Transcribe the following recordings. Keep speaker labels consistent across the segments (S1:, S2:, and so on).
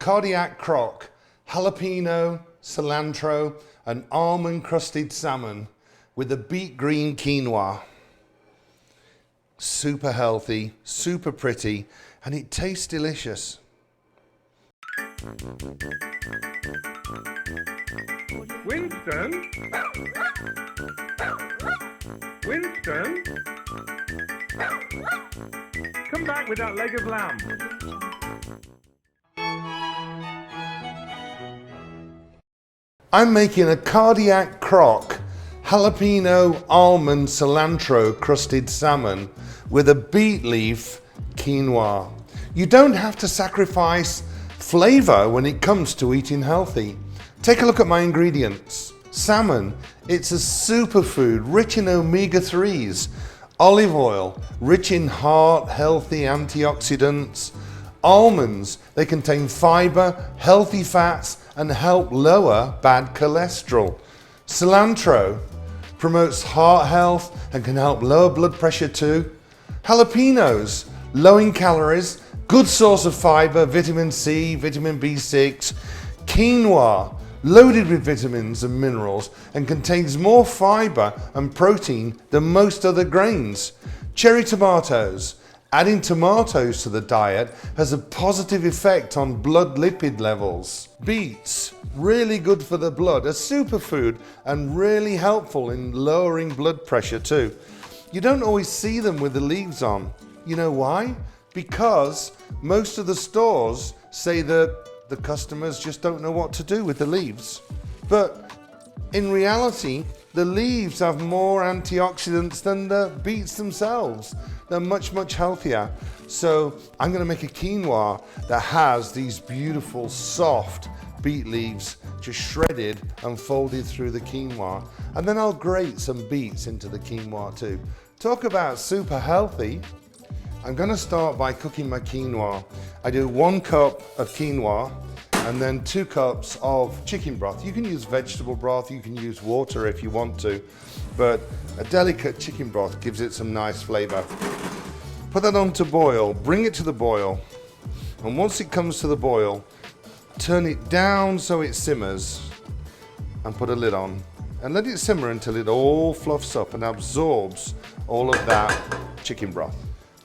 S1: CardiacKrock, jalapeno, cilantro, and almond crusted salmon with a beet green quinoa. Super healthy, super pretty, and it tastes delicious.
S2: Winston? Winston? Come back with that leg of lamb.
S1: I'm making a CardiacKrock jalapeno almond cilantro crusted salmon with a beet leaf quinoa. You don't have to sacrifice flavor when it comes to eating healthy. Take a look at my ingredients. Salmon, it's a superfood rich in omega-3s. Olive oil, rich in heart healthy antioxidants. Almonds, they contain fiber, healthy fats, and help lower bad cholesterol. Cilantro promotes heart health and can help lower blood pressure too. Jalapenos, low in calories, good source of fiber, vitamin C, vitamin B6. Quinoa, loaded with vitamins and minerals and contains more fiber and protein than most other grains. Cherry tomatoes, adding tomatoes to the diet has a positive effect on blood lipid levels. Beets, really good for the blood, a superfood and really helpful in lowering blood pressure too. You don't always see them with the leaves on. You know why? Because most of the stores say that the customers just don't know what to do with the leaves. But in reality, the leaves have more antioxidants than the beets themselves. They're much, much healthier. So I'm gonna make a quinoa that has these beautiful, soft beet leaves just shredded and folded through the quinoa. And then I'll grate some beets into the quinoa too. Talk about super healthy. I'm gonna start by cooking my quinoa. I do 1 cup of quinoa and then 2 cups of chicken broth. You can use vegetable broth, you can use water if you want to, but a delicate chicken broth gives it some nice flavor. Put that on to boil, bring it to the boil, and once it comes to the boil, turn it down so it simmers and put a lid on. And let it simmer until it all fluffs up and absorbs all of that chicken broth.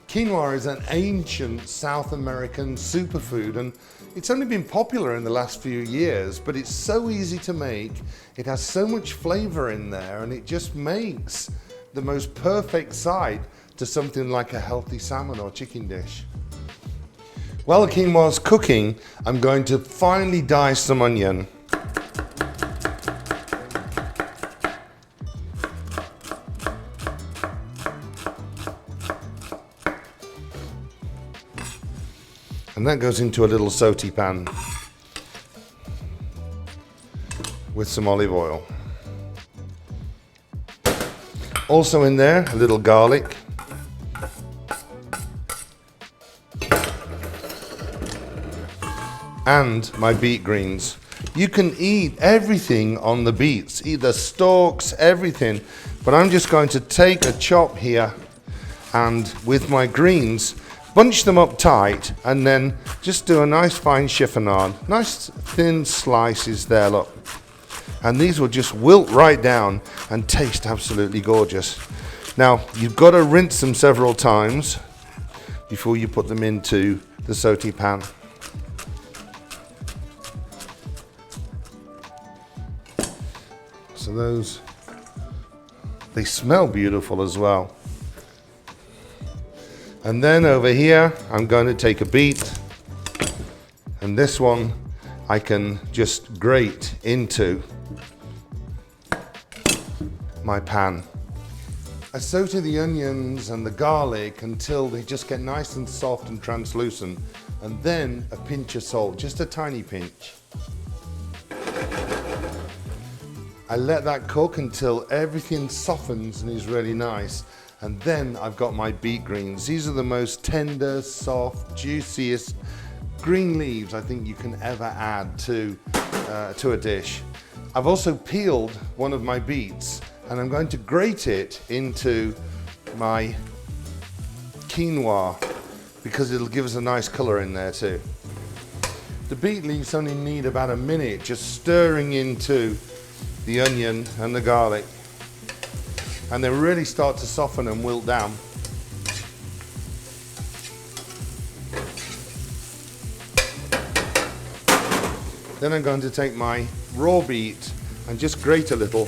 S1: Quinoa is an ancient South American superfood and it's only been popular in the last few years, but it's so easy to make. It has so much flavor in there and it just makes the most perfect side to something like a healthy salmon or chicken dish. While the quinoa's cooking, I'm going to finely dice some onion. And that goes into a little saute pan with some olive oil. Also in there, a little garlic. And my beet greens. You can eat everything on the beets, eat the stalks, everything. But I'm just going to take a chop here and with my greens, bunch them up tight and then just do a nice fine chiffonade. Nice thin slices there, look. And these will just wilt right down and taste absolutely gorgeous. Now, you've got to rinse them several times before you put them into the saute pan. So those, they smell beautiful as well. And then over here, I'm going to take a beet, and this one I can just grate into my pan. I saute the onions and the garlic until they just get nice and soft and translucent, and then a pinch of salt, just a tiny pinch. I let that cook until everything softens and is really nice. And then I've got my beet greens. These are the most tender, soft, juiciest green leaves I think you can ever add to a dish. I've also peeled one of my beets and I'm going to grate it into my quinoa because it'll give us a nice color in there too. The beet leaves only need about a minute just stirring into the onion and the garlic, and they really start to soften and wilt down. Then I'm going to take my raw beet and just grate a little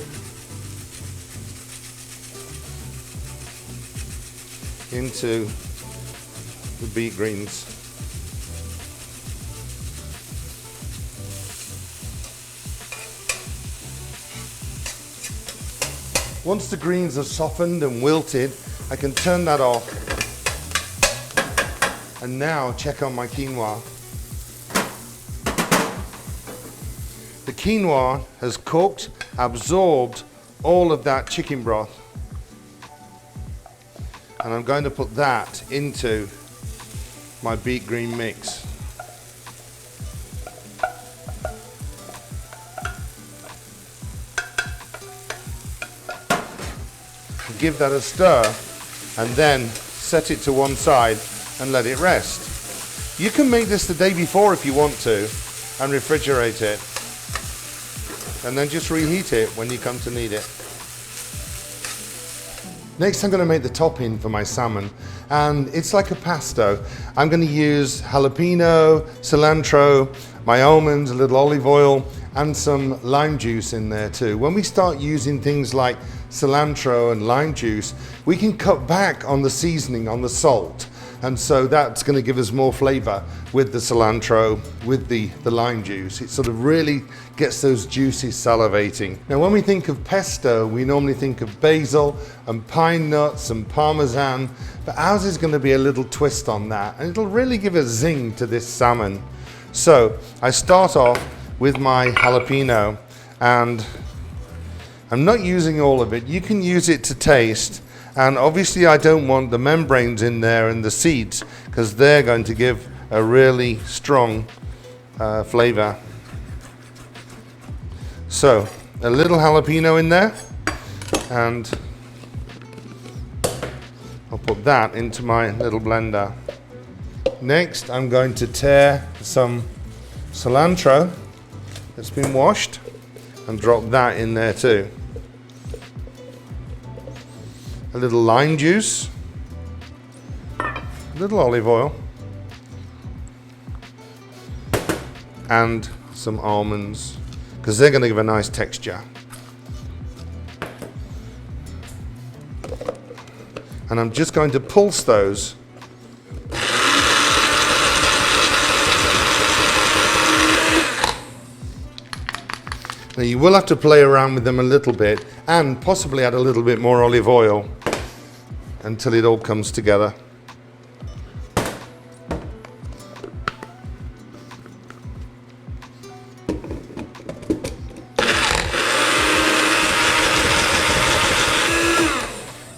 S1: into the beet greens. Once the greens are softened and wilted, I can turn that off and now check on my quinoa. The quinoa has cooked, absorbed all of that chicken broth, and I'm going to put that into my beet green mix. Give that a stir and then set it to one side and let it rest. You can make this the day before if you want to and refrigerate it, and then just reheat it when you come to need it. Next I'm going to make the topping for my salmon, and it's like a pesto. I'm going to use jalapeno, cilantro, my almonds, a little olive oil, and some lime juice in there too. When we start using things like cilantro and lime juice, we can cut back on the seasoning, on the salt, and so that's going to give us more flavor with the cilantro, with the lime juice. It sort of really gets those juices salivating. Now when we think of pesto, we normally think of basil and pine nuts and parmesan, but ours is going to be a little twist on that, and it'll really give a zing to this salmon. So I start off with my jalapeno, and I'm not using all of it. You can use it to taste, and obviously I don't want the membranes in there and the seeds, because they're going to give a really strong flavor. So a little jalapeno in there, and I'll put that into my little blender. Next I'm going to tear some cilantro that's been washed and drop that in there too. A little lime juice, a little olive oil, and some almonds, because they're going to give a nice texture. And I'm just going to pulse those. Now you will have to play around with them a little bit and possibly add a little bit more olive oil until it all comes together.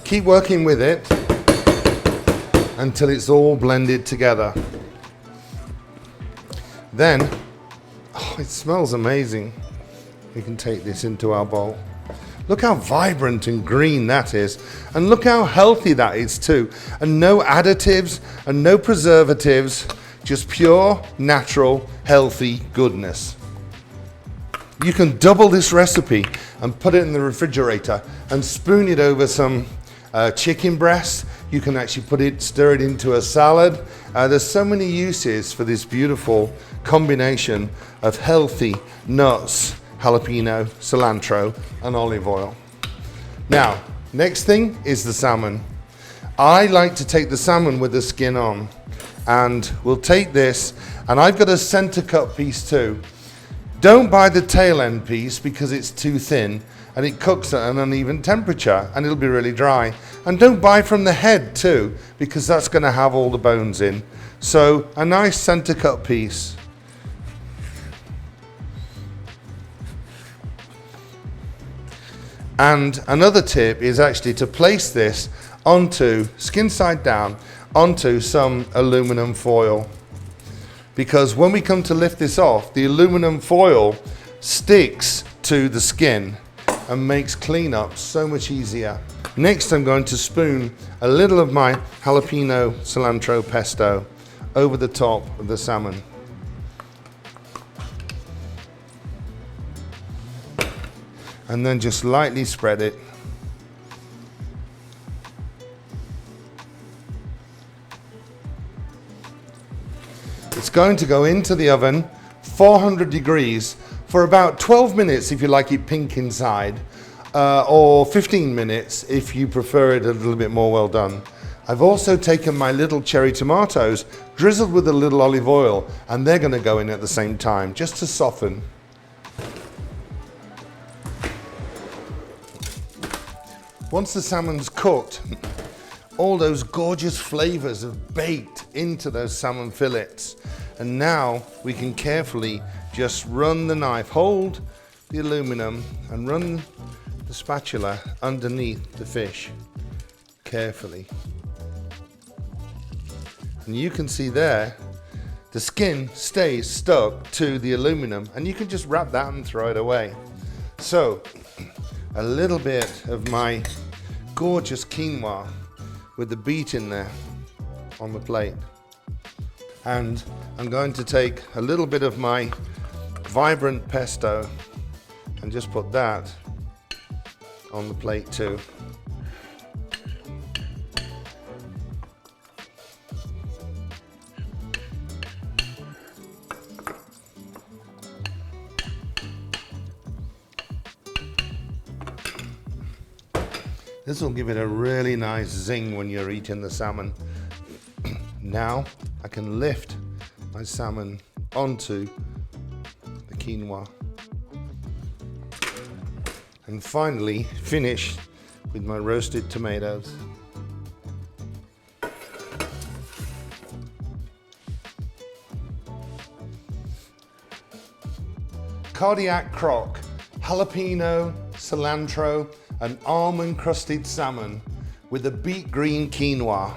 S1: Keep working with it until it's all blended together. Then, oh, it smells amazing. We can take this into our bowl. Look how vibrant and green that is, and look how healthy that is too, and no additives and no preservatives, just pure, natural, healthy goodness. You can double this recipe and put it in the refrigerator and spoon it over some chicken breast. You can actually stir it into a salad. There's so many uses for this beautiful combination of healthy nuts, jalapeno, cilantro, and olive oil. Now, next thing is the salmon. I like to take the salmon with the skin on, and we'll take this, and I've got a center cut piece too. Don't buy the tail end piece because it's too thin and it cooks at an uneven temperature and it'll be really dry. And don't buy from the head too, because that's going to have all the bones in. So a nice center cut piece. And another tip is actually to place this onto, skin side down, onto some aluminum foil. Because when we come to lift this off, the aluminum foil sticks to the skin and makes cleanup so much easier. Next, I'm going to spoon a little of my jalapeno cilantro pesto over the top of the salmon. and then just lightly spread it. It's going to go into the oven, 400 degrees, for about 12 minutes if you like it pink inside, or 15 minutes if you prefer it a little bit more well done. I've also taken my little cherry tomatoes, drizzled with a little olive oil, and they're going to go in at the same time, just to soften. Once the salmon's cooked, all those gorgeous flavors have baked into those salmon fillets. And now we can carefully just run the knife, hold the aluminum and run the spatula underneath the fish carefully. And you can see there, the skin stays stuck to the aluminum, and you can just wrap that and throw it away. So, a little bit of my gorgeous quinoa with the beet in there on the plate. And I'm going to take a little bit of my vibrant pesto and just put that on the plate too. This will give it a really nice zing when you're eating the salmon. Now I can lift my salmon onto the quinoa. And finally finish with my roasted tomatoes. CardiacKrock, jalapeno, cilantro, and almond crusted salmon with a beet green quinoa.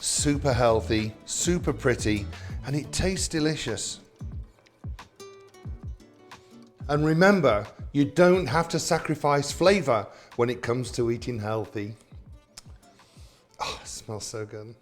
S1: Super healthy, super pretty, and it tastes delicious. And remember, you don't have to sacrifice flavor when it comes to eating healthy. Oh, it smells so good.